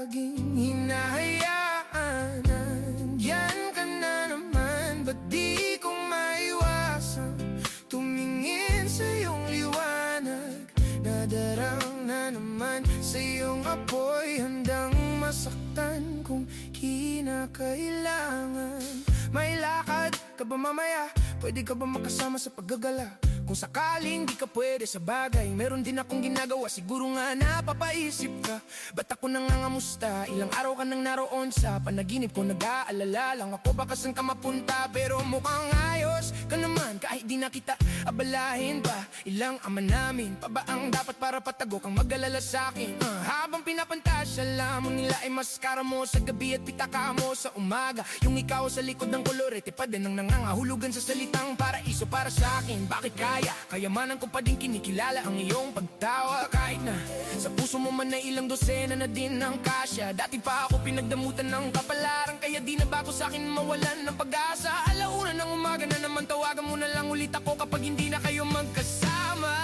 laging hinahayaan. Nandyan ka na naman, ba't di ko maiwasan tumingin sa iyong liwanag? Nadarang na naman sa iyong apoy, handang masaktan kung kinakailangan. May lakad ka ba mamaya? Pwede ka ba makasama sa paggagala? Kung sakaling di ka pwede sa bagay, meron din akong ginagawa. Siguro nga napapaisip ka, ba't ako nangangamusta? Ilang araw ka nang naroon sa panaginip ko, nag-aalala lang ako baka saan ka mapunta. Pero mukhang ayos ka naman kahit di na kita abalahin pa. Ilang ama namin pa ba ang dapat para patago kang mag-alala sa'kin? Habang pinapantasya lamang nila ay maskara mo sa gabi at pitaka mo sa umaga. Yung ikaw sa likod ng kolorete pa din ang nangangahulugan sa salitang paraiso para sa'kin. Bakit kayamanan ko pa din kinikilala ang iyong pagtawa? Kahit na sa puso mo man ay ilang dosena na din ang kasya. Dati pa ako pinagdamutan ng kapalaran, kaya di na bago sa'kin mawalan ng pag-asa. Alauna ng umaga na naman, tawagan mo na lang ulit ako kapag hindi na kayo magkasama.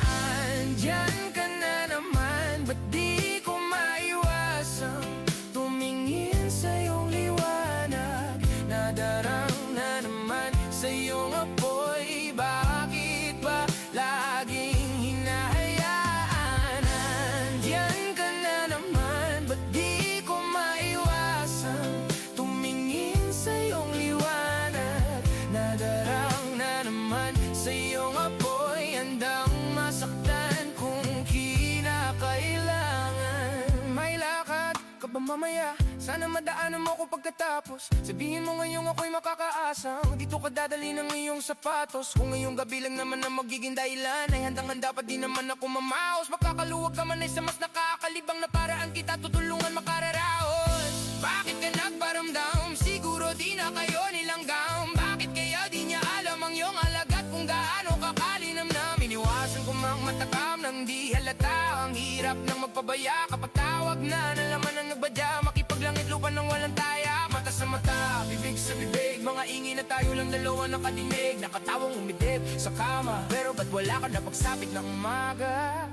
Andyan ka na naman, ba't di ko maiwasan tumingin sa iyong liwanag? Nadarang na naman sa iyong apoy, bakit ba laging hinahayaan? Nandiyan ka na naman, ba't di ko maiwasan tumingin sa iyong liwanag? Nadarang na naman sa iyong apoy, handang masaktan kung kinakailangan. May lakad ka ba mamaya? Sana madaanan mo ko pagkatapos. Sabihin mo ngayong ako'y makakaasang dito ka dadali ng iyong sapatos. Kung ngayong gabi lang naman ang magiging dahilan, ay handang-handa pa din naman ako mamaos. Makakaluwag ka man ay sa mas nakakalibang na paraan kita tutulungan makararaos. Bakit ka nagparamdam? Siguro di na kayo nilanggam. Bakit kaya di niya alam ang iyong alagat kung gaano kakalinamnam? Iniwasan ko mang matakam nang di halata. Ang hirap ng magpabaya kapag tawag na nalaman ang nagbadya. Makipaglangit lupa ng walang taya, mata sa mata, bibig sa bibig. Mga ingin na tayo lang dalawa nakadinig, nakatawang umidip sa kama. Pero ba't wala ka na pagsapit ng umaga?